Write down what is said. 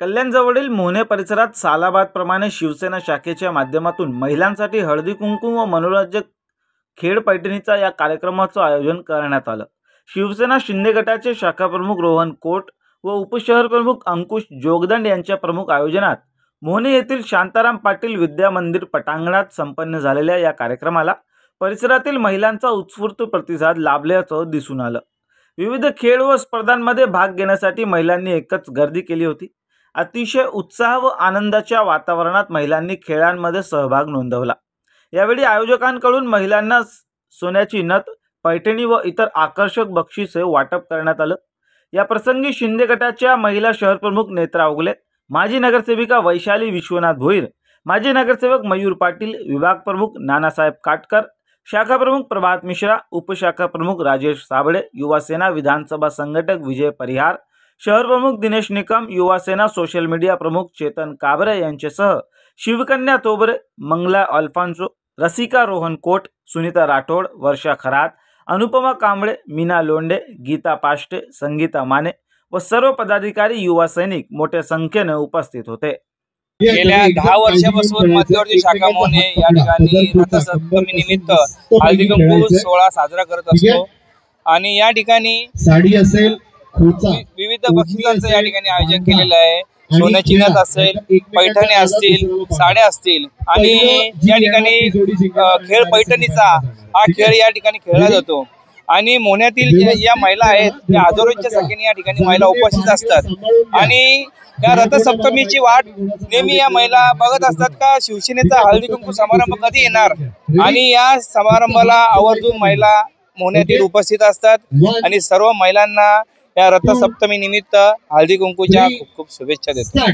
कल्याणजवळील मोहने परिसरात सालाबाद प्रमाणे शिवसेना शाखेच्या माध्यमातून महिलांसाठी हळदी कुंकू व मनोरंजक खेळ पैठणीचा या कार्यक्रमाचं आयोजन करण्यात आलं। शिवसेना शिंदे गटाचे शाखा प्रमुख रोहन कोट व उपशहर प्रमुख अंकुश जोगदंड यांच्या प्रमुख आयोजनात मोहने येथील शांताराम पाटील विद्या मंदिर पटांगणात संपन्न झालेल्या या कार्यक्रमाला परिसरातील महिलांचा उत्स्फूर्त प्रतिसाद लाभल्याचं दिसून आलं। विविध खेळ व स्पर्धांमध्ये भाग घेण्यासाठी महिलांनी एकच गर्दी केली होती। अतिशय उत्साह व आनंदाच्या वातावरणात महिलांनी खेळांमध्ये सहभाग नोंदवला। यावेळी आयोजकांकडून महिलांना सोन्याची नथ, पैठणी व इतर आकर्षक बक्षिसे वाटप करण्यात आलं। या प्रसंगी शिंदे गटाच्या महिला शहर प्रमुख नेत्रा उगले, माजी नगरसेविका वैशाली विश्वनाथ भोईर, माजी नगरसेवक मयूर पाटील, विभाग प्रमुख नानासाहेब काटकर, शाखा प्रमुख प्रभात मिश्रा, उपशाखा प्रमुख राजेश साबळे, युवा सेना विधानसभा संघटक विजय परिहार, शहर प्रमुख दिनेश निकम, युवा सेना सोशल मीडिया प्रमुख चेतन काबरे यांच्यासह शिवकन्या तोबरे, मंगला अल्फान्सो, रसिका रोहन कोट, सुनीता राठोड, वर्षा खरात, अनुपमा कांबळे, मीना लोंडे, गीता पाष्टे, संगीता माने व सर्व पदाधिकारी युवा सैनिक मोठ्या संख्येने उपस्थित होते। गेल्या 10 वर्षापासून मध्यवर्ती शाखा मोहने या ठिकाणी रथसप्तमी निमित्त हळदी कुंकू सोहळा साजरा करत असतो आणि या ठिकाणी साडी असेल, विविध बक्षिसांचं या ठिकाणी आयोजन केलेलं आहे। सोन्याची नथ असेल, पैठणी असतील, साड्या असतील आणि या ठिकाणी खेळ पैठणीचा हा खेळ या ठिकाणी खेळला जातो आणि मोहन्यातील या महिला आहेत त्या हजारोंच्या संख्येने या ठिकाणी महिला उपस्थित असतात आणि या रथसप्तमीची वाट नेहमी या महिला बघत असतात का शिवसेनेचा हळदी कुंकू समारंभ कधी येणार आणि या समारंभाला आवर्जून महिला मोहन्यातील उपस्थित असतात आणि सर्व महिलांना या रथसप्तमी निमित्त हळदी कुंकूच्या खूप खूप शुभेच्छा देतो।